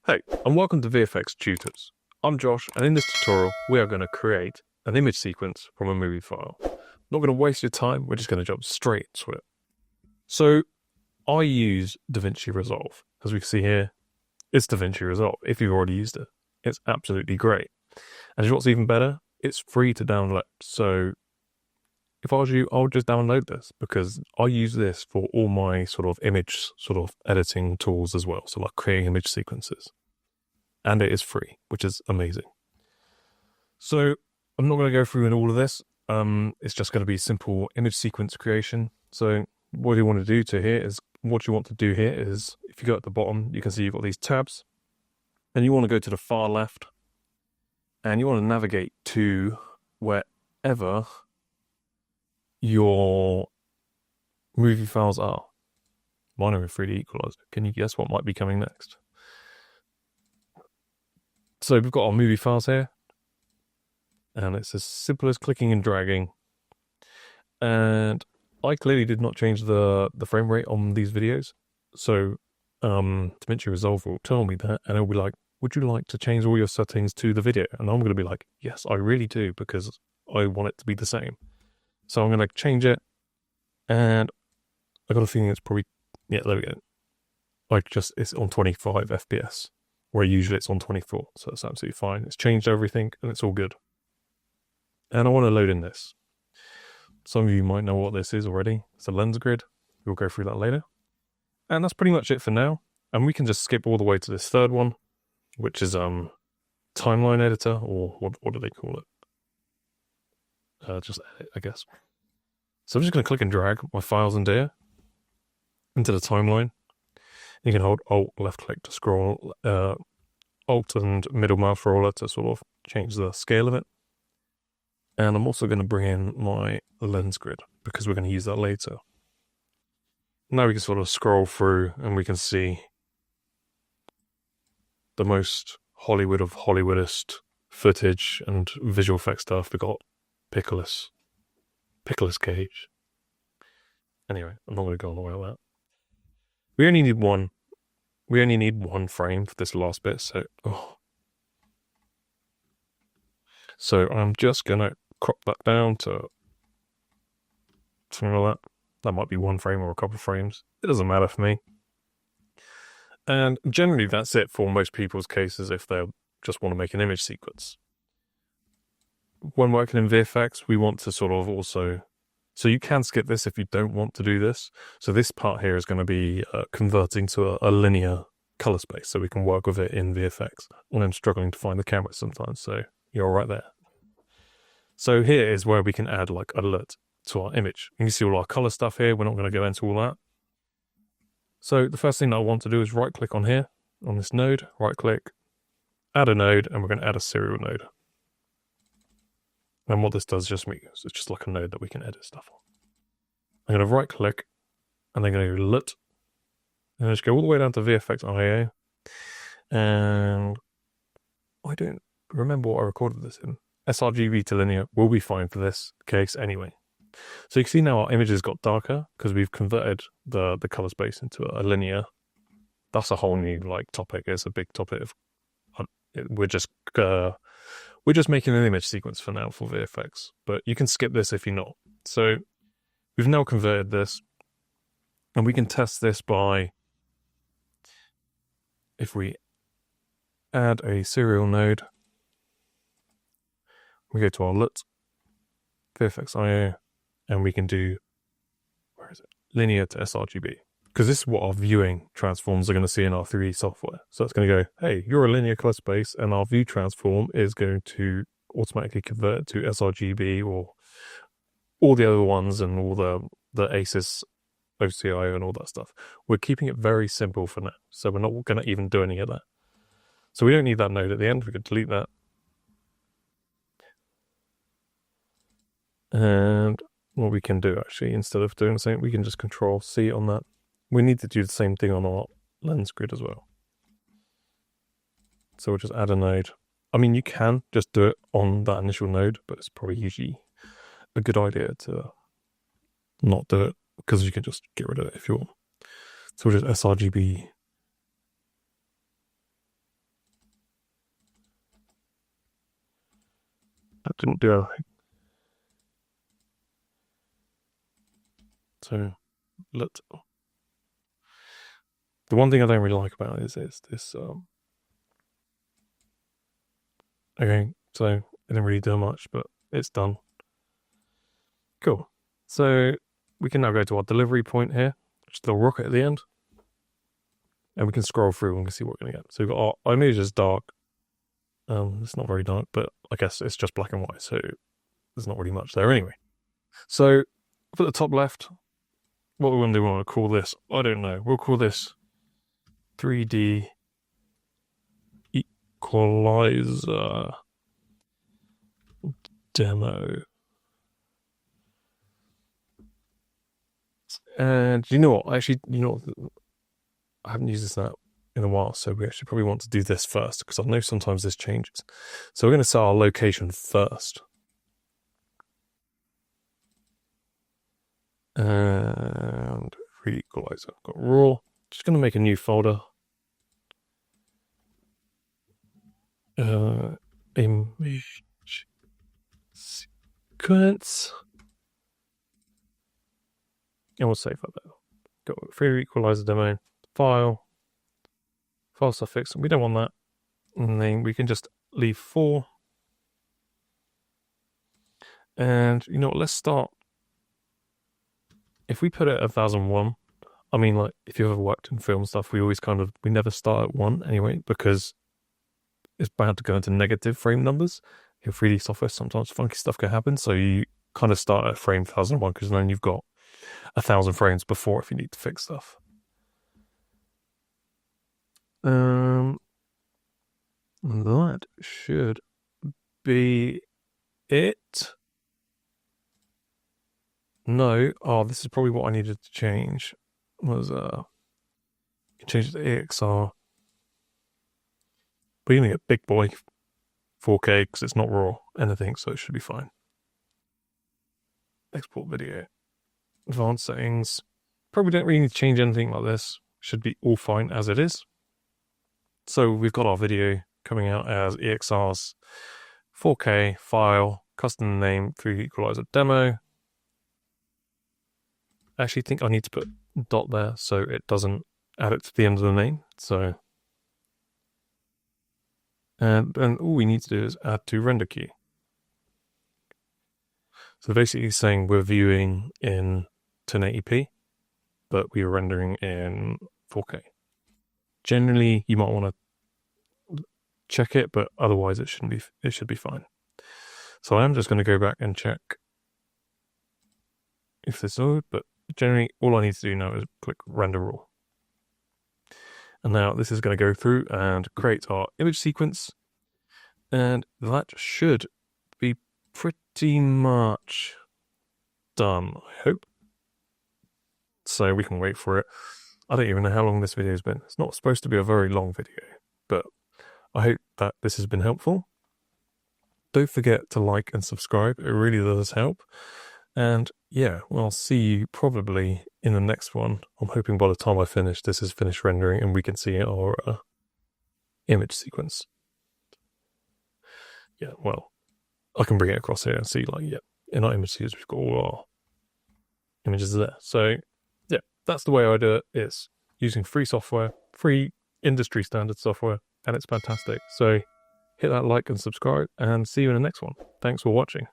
Hey, and welcome to VFX Tutors. I'm Josh, and in this tutorial, we are going to create an image sequence from a movie file. Not going to waste your time, we're just going to jump straight into it. So, I use Davici Resolve. As we can see here, it's Davici Resolve. If you've already used it, it's absolutely great. And what's even better? It's free to download. So, if I was you, I would just download this because I use this for all my sort of image editing tools as well. So like creating image sequences. And it is free, which is amazing. So I'm not going to go through in all of this. It's just going to be simple image sequence creation. So what you want to do is if you go at the bottom, you can see you've got these tabs and you want to go to the far left and you want to navigate to wherever your movie files are. Mine are in 3D equalizer. Can you guess what might be coming next? So we've got our movie files here, and it's as simple as clicking and dragging. And I clearly did not change the frame rate on these videos, so Davici Resolve will tell me that, and it'll be like, would you like to change all your settings to the video? And I'm going to be like, yes, I really do, because I want it to be the same. So I'm going to change it, and I got a feeling it's probably, yeah, there we go. It's on 25 FPS, where usually it's on 24, so that's absolutely fine. It's changed everything, and it's all good. And I want to load in this. Some of you might know what this is already. It's a lens grid. We'll go through that later. And that's pretty much it for now. And we can just skip all the way to this third one, which is timeline editor, or what do they call it? Just edit, I guess. So I'm just going to click and drag my files in here into the timeline. You can hold Alt left click to scroll, Alt and middle mouse roller to sort of change the scale of it. And I'm also going to bring in my lens grid because we're going to use that later. Now we can sort of scroll through and we can see the most Hollywood of Hollywoodist footage and visual effects stuff. We got Pickles Cage. Anyway, I'm not going to go on the way with that. We only need one. We only need one frame for this last bit. So I'm just going to crop that down to something like that. That might be one frame or a couple of frames. It doesn't matter for me. And generally that's it for most people's cases if they just want to make an image sequence. When working in VFX, we want to sort of also... So you can skip this if you don't want to do this. So this part here is going to be converting to a linear color space so we can work with it in VFX. When I'm struggling to find the camera sometimes, so you're right there. So here is where we can add like alert to our image. You can see all our color stuff here. We're not going to go into all that. So the first thing that I want to do is right click on here, on this node, right click, add a node, and we're going to add a serial node. And what this does just means it's just like a node that we can edit stuff on. I'm going to right click, and then going to go lit, and just go all the way down to VFX.io. And I don't remember what I recorded this in. sRGB to linear will be fine for this case anyway. So you can see now our images got darker because we've converted the color space into a linear. That's a whole new topic. It's a big topic. We're just making an image sequence for now for VFX, but you can skip this if you're not. So we've now converted this, and we can test this by, if we add a serial node, we go to our LUT, VFX.io, and we can do, where is it? Linear to sRGB. Because this is what our viewing transforms are going to see in our 3D software. So it's going to go, hey, you're a linear color space, and our view transform is going to automatically convert it to sRGB or all the other ones and all the ACES, OCI, and all that stuff. We're keeping it very simple for now, so we're not going to even do any of that. So we don't need that node at the end. We could delete that. And what we can do, actually, instead of doing the same, we can just Control C on that. We need to do the same thing on our lens grid as well. So we'll just add a node. I mean, you can just do it on that initial node, but it's probably usually a good idea to not do it because you can just get rid of it if you want. So we'll just sRGB that didn't do anything. So let's. The one thing I don't really like about it is this. Okay, so it didn't really do much, but it's done. Cool. So we can now go to our delivery point here, which is the rocket at the end. And we can scroll through and we can see what we're going to get. So we've got our image is dark. It's not very dark, but I guess it's just black and white, so there's not really much there anyway. So up at the top left, what we want to do, we want to call this, I don't know, we'll call this 3D equalizer demo. And you know what? Actually, I haven't used this app in a while, so we actually probably want to do this first because I know sometimes this changes. So we're going to set our location first. And 3D equalizer. Got raw. Just going to make a new folder. Image sequence. And we'll save that there. Got 3D equalizer domain. File suffix. We don't want that. And then we can just leave 4. And you know what? Let's start. If we put it at 1001, I mean, like, if you've ever worked in film stuff, we never start at 1 anyway, because it's bound to go into negative frame numbers. In 3D software, sometimes funky stuff can happen. So you kind of start at frame 1001 because then you've got 1,000 frames before if you need to fix stuff. That should be it. No. Oh, this is probably what I needed to change. Was change it to EXR. We're gonna get big boy 4K because it's not raw anything, so it should be fine. Export video. Advanced settings. Probably don't really need to change anything like this. Should be all fine as it is. So we've got our video coming out as EXR's 4K file, custom name 3D equalizer demo. I actually think I need to put dot there so it doesn't add it to the end of the name. So, and then all we need to do is add to render key. So basically saying we're viewing in 1080p, but we are rendering in 4K. Generally, you might want to check it, but otherwise it should be fine. So I'm just going to go back and check if this is all, but generally all I need to do now is click render raw. And now this is going to go through and create our image sequence, and that should be pretty much done, I hope. So we can wait for it. I don't even know how long this video has been. It's not supposed to be a very long video, but I hope that this has been helpful. Don't forget to like and subscribe. It really does help. And yeah, well, I'll see you probably in the next one. I'm hoping by the time I finish, this is finished rendering and we can see our image sequence. Yeah, well, I can bring it across here and see, like, yeah, in our image sequence, we've got all our images there. So yeah, that's the way I do it. It's using free software, free industry standard software, and it's fantastic. So hit that like and subscribe and see you in the next one. Thanks for watching.